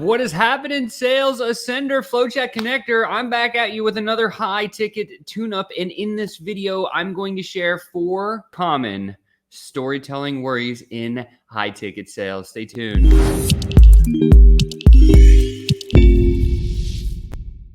What is happening, sales ascender, FlowChat connector? I'm back at you with another high ticket tune-up, and in this video, I'm going to share 4 common storytelling worries in high ticket sales. Stay tuned.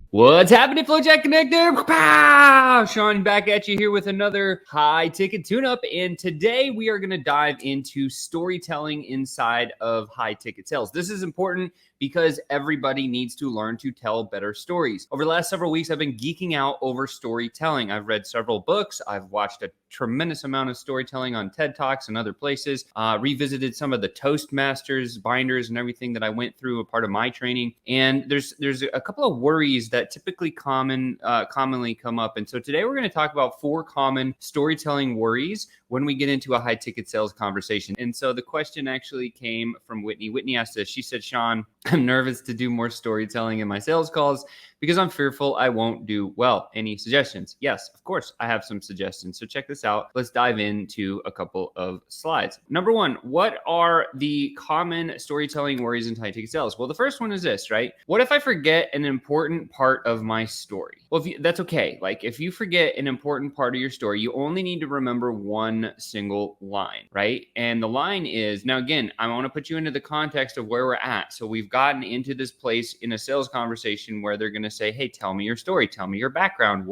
What's happening, FlowChat connector? Pow! Sean back at you here with another high ticket tune-up, and today we are going to dive into storytelling inside of high ticket sales. This is important because everybody needs to learn to tell better stories. Over the last several weeks, I've been geeking out over storytelling. I've read several books. I've watched a tremendous amount of storytelling on TED Talks and other places, revisited some of the Toastmasters binders and everything that I went through a part of my training. And there's a couple of worries that typically commonly come up. And so today we're going to talk about 4 common storytelling worries when we get into a high ticket sales conversation. And so the question actually came from Whitney. Whitney asked this. She said, Sean, I'm nervous to do more storytelling in my sales calls because I'm fearful I won't do well. Any suggestions? Yes, of course, I have some suggestions. So check this out. Let's dive into a couple of slides. Number 1, what are the common storytelling worries in high ticket sales? Well, the first one is this, right? What if I forget an important part of my story? Well, that's okay. Like if you forget an important part of your story, you only need to remember one single line, right? And the line is, now again, I want to put you into the context of where we're at. So we've gotten into this place in a sales conversation where they're going to say, hey, tell me your story. Tell me your background.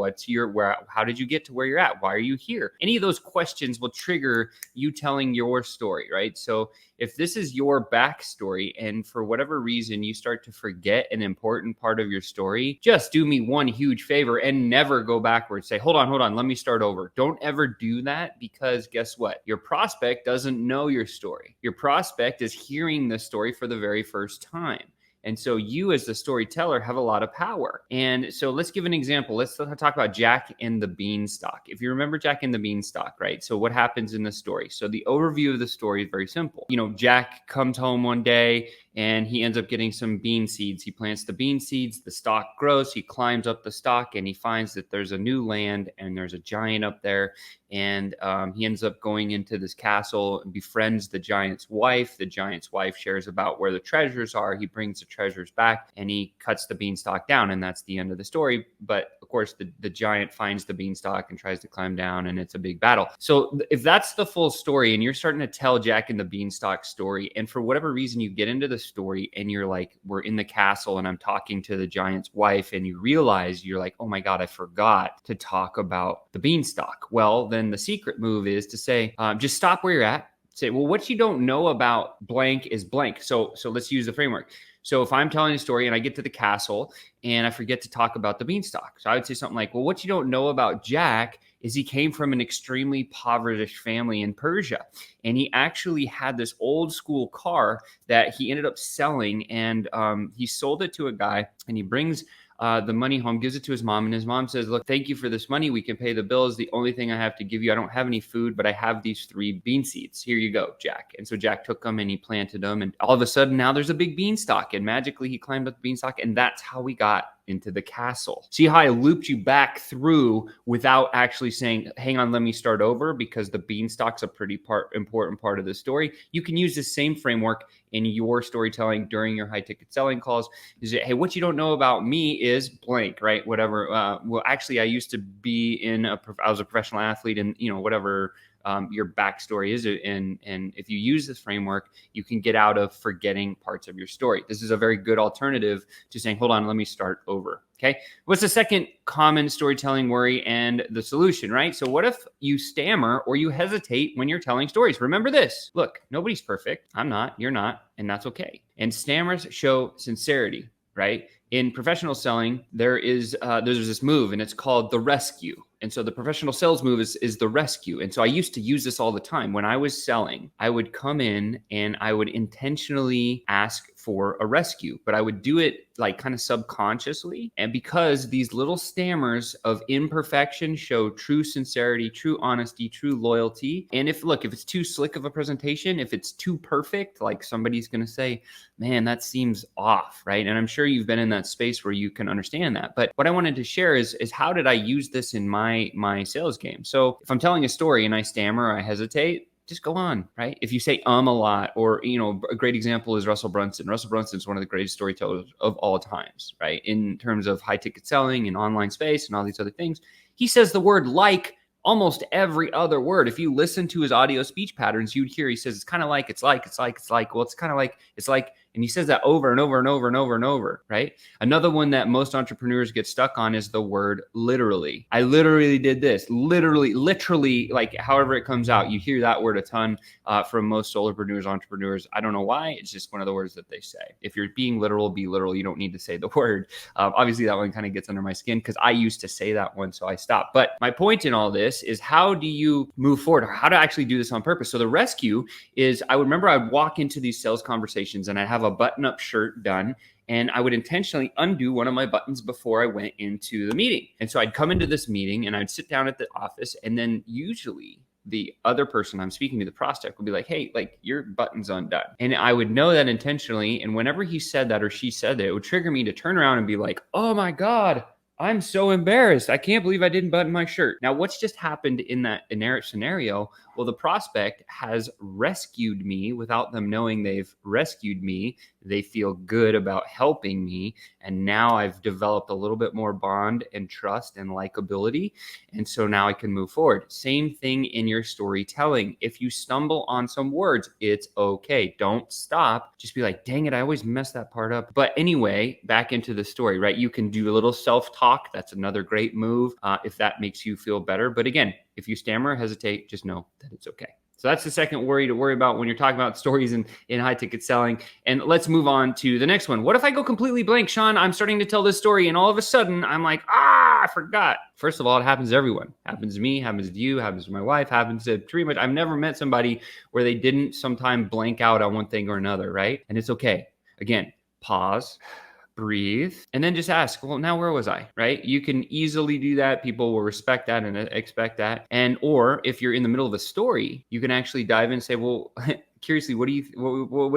How did you get to where you're at? Why are you here? Any of those questions will trigger you telling your story, right? So if this is your backstory and for whatever reason you start to forget an important part of your story, just do me one huge favor and never go backwards. Say, hold on, let me start over. Don't ever do that, because guess what? Your prospect doesn't know your story. Your prospect is hearing the story for the very first time. And so you as the storyteller have a lot of power. And so let's give an example. Let's talk about Jack and the Beanstalk. If you remember Jack and the Beanstalk, right? So what happens in the story? So the overview of the story is very simple. Jack comes home one day and he ends up getting some bean seeds. He plants the bean seeds, the stalk grows, he climbs up the stalk and he finds that there's a new land and there's a giant up there. And he ends up going into this castle and befriends the giant's wife. The giant's wife shares about where the treasures are. He brings the treasures back and he cuts the beanstalk down, and that's the end of the story. But of course, the giant finds the beanstalk and tries to climb down, and it's a big battle. So if that's the full story and you're starting to tell Jack and the Beanstalk story, and for whatever reason you get into the story and you're like, we're in the castle and I'm talking to the giant's wife, and you realize you're like, oh my God, I forgot to talk about the beanstalk. Well, then the secret move is to say, just stop where you're at. Say, well, what you don't know about blank is blank. So let's use the framework. So if I'm telling a story and I get to the castle and I forget to talk about the beanstalk, so I would say something like, well, what you don't know about Jack is he came from an extremely impoverished family in Persia. And he actually had this old school car that he ended up selling, and he sold it to a guy, and he brings the money home, gives it to his mom, and his mom says, look, thank you for this money. We can pay the bills. The only thing I have to give you, I don't have any food, but I have these 3 bean seeds. Here you go, Jack. And so Jack took them and he planted them, and all of a sudden now there's a big beanstalk, and magically he climbed up the beanstalk, and that's how we got into the castle. See how I looped you back through without actually saying, hang on, let me start over, because the beanstalk's a pretty important part of the story. You can use the same framework in your storytelling during your high ticket selling calls. Is that, hey, what you don't know about me is blank, right? Whatever. Well, actually, I used to be I was a professional athlete, and whatever your backstory is. And if you use this framework, you can get out of forgetting parts of your story. This is a very good alternative to saying, hold on, let me start over. Okay. What's the second common storytelling worry and the solution, right? So what if you stammer or you hesitate when you're telling stories? Remember this. Look, nobody's perfect. I'm not, you're not, and that's okay. And stammers show sincerity, right? In professional selling, there's this move, and it's called the rescue. And so the professional sales move is the rescue. And so I used to use this all the time. When I was selling, I would come in and I would intentionally ask for a rescue, but I would do it like kind of subconsciously. And because these little stammers of imperfection show true sincerity, true honesty, true loyalty. And if it's too slick of a presentation, if it's too perfect, like somebody's going to say, man, that seems off, right? And I'm sure you've been in that space where you can understand that. But what I wanted to share is how did I use this in my sales game? So if I'm telling a story and I stammer, or I hesitate, just go on, right? If you say a lot, or, a great example is Russell Brunson. Russell Brunson is one of the greatest storytellers of all times, right? In terms of high ticket selling and online space and all these other things. He says the word like almost every other word. If you listen to his audio speech patterns, you'd hear he says, it's kind of like, it's like, well, it's kind of like, it's like, and he says that over and over and over and over and over, right? Another one that most entrepreneurs get stuck on is the word literally. I literally did this, literally, like however it comes out. You hear that word a ton from most solopreneurs, entrepreneurs. I don't know why. It's just one of the words that they say. If you're being literal, be literal. You don't need to say the word. Obviously, that one kind of gets under my skin because I used to say that one, so I stopped. But my point in all this is, how do you move forward, or how to actually do this on purpose? So the rescue is, I would remember I'd walk into these sales conversations and I'd have a button-up shirt done, and I would intentionally undo one of my buttons before I went into the meeting. And so I'd come into this meeting and I'd sit down at the office, and then usually the other person I'm speaking to, the prospect, would be like, hey, like, your button's undone. And I would know that intentionally. And whenever he said that or she said that, it would trigger me to turn around and be like, oh my God, I'm so embarrassed. I can't believe I didn't button my shirt. Now, what's just happened in that scenario? Well, the prospect has rescued me without them knowing they've rescued me. They feel good about helping me. And now I've developed a little bit more bond and trust and likability. And so now I can move forward. Same thing in your storytelling. If you stumble on some words, it's okay. Don't stop. Just be like, dang it, I always mess that part up. But anyway, back into the story, right? You can do a little self-talk. That's another great move if that makes you feel better. But again, if you stammer, hesitate, just know that it's okay. So that's the second worry to worry about when you're talking about stories in high ticket selling. And let's move on to the next one. What if I go completely blank, Sean? I'm starting to tell this story and all of a sudden I'm like, I forgot. First of all, it happens to everyone. Happens to me, happens to you, happens to my wife, happens to pretty much, I've never met somebody where they didn't sometime blank out on one thing or another, right? And it's okay. Again, pause, breathe, and then just ask, well, now where was I, right? You can easily do that. People will respect that and expect that. And, or if you're in the middle of a story, you can actually dive in and say, well, curiously, what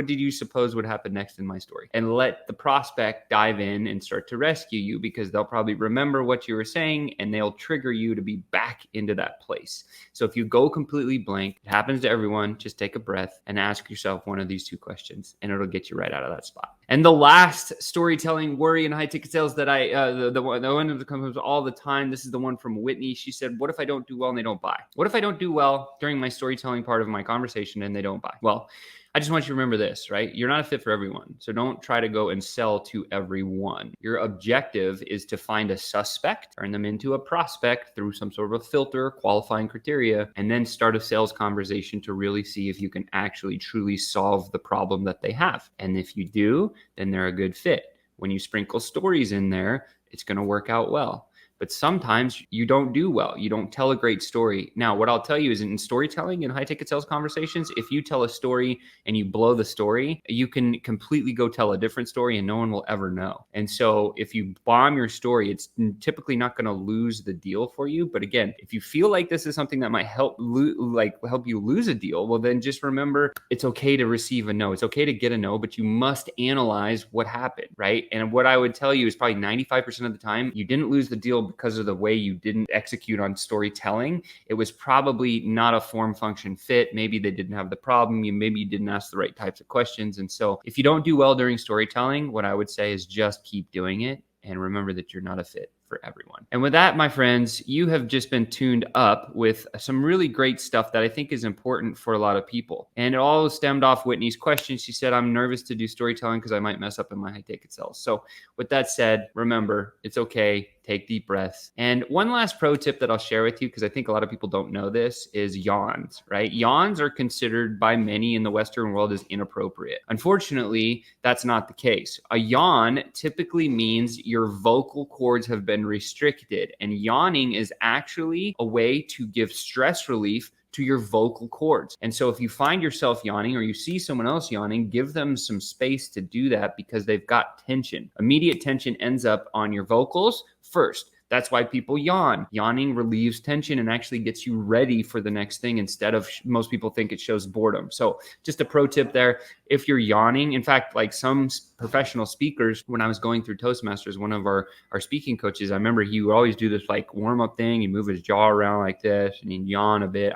did you suppose would happen next in my story? And let the prospect dive in and start to rescue you, because they'll probably remember what you were saying and they'll trigger you to be back into that place. So if you go completely blank, it happens to everyone, just take a breath and ask yourself one of these two questions, and it'll get you right out of that spot. And the last storytelling worry in high ticket sales that the one that comes all the time, this is the one from Whitney. She said, what if I don't do well and they don't buy? What if I don't do well during my storytelling part of my conversation and they don't buy? Well, I just want you to remember this, right? You're not a fit for everyone. So don't try to go and sell to everyone. Your objective is to find a suspect, turn them into a prospect through some sort of a filter, qualifying criteria, and then start a sales conversation to really see if you can actually truly solve the problem that they have. And if you do, then they're a good fit. When you sprinkle stories in there, it's going to work out well. But sometimes you don't do well. You don't tell a great story. Now, what I'll tell you is, in storytelling, in high ticket sales conversations, if you tell a story and you blow the story, you can completely go tell a different story and no one will ever know. And so if you bomb your story, it's typically not going to lose the deal for you. But again, if you feel like this is something that might help you lose a deal, well, then just remember, it's okay to receive a no. It's okay to get a no, but you must analyze what happened, right? And what I would tell you is, probably 95% of the time, you didn't lose the deal because of the way you didn't execute on storytelling. It was probably not a form function fit. Maybe they didn't have the problem. Maybe you didn't ask the right types of questions. And so if you don't do well during storytelling, what I would say is just keep doing it and remember that you're not a fit for everyone. And with that, my friends, you have just been tuned up with some really great stuff that I think is important for a lot of people. And it all stemmed off Whitney's question. She said, I'm nervous to do storytelling because I might mess up in my high ticket sales. So with that said, remember, it's okay. Take deep breaths. And one last pro tip that I'll share with you, because I think a lot of people don't know this, is yawns, right? Yawns are considered by many in the Western world as inappropriate. Unfortunately, that's not the case. A yawn typically means your vocal cords have been restricted, and yawning is actually a way to give stress relief to your vocal cords. And so if you find yourself yawning or you see someone else yawning, give them some space to do that, because they've got tension. Immediate tension ends up on your vocals first. That's why people yawn. Yawning relieves tension and actually gets you ready for the next thing, instead of, most people think it shows boredom. So just a pro tip there. if you're yawning. In fact, like some professional speakers, when I was going through Toastmasters, one of our speaking coaches, I remember he would always do this like warm up thing. He'd move his jaw around like this and he'd yawn a bit.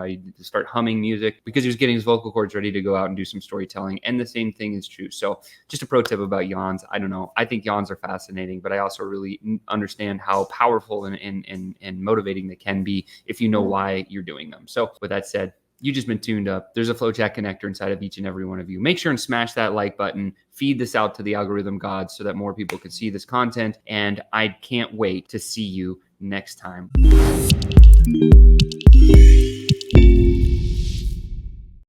He'd start humming music because he was getting his vocal cords ready to go out and do some storytelling. And the same thing is true. So just a pro tip about yawns. I don't know. I think yawns are fascinating, but I also really understand how powerful and motivating they can be if you know why you're doing them. So with that said, you just been tuned up. There's a FlowChat connector inside of each and every one of you. Make sure and smash that like button. Feed this out to the algorithm gods so that more people can see this content. And I can't wait to see you next time.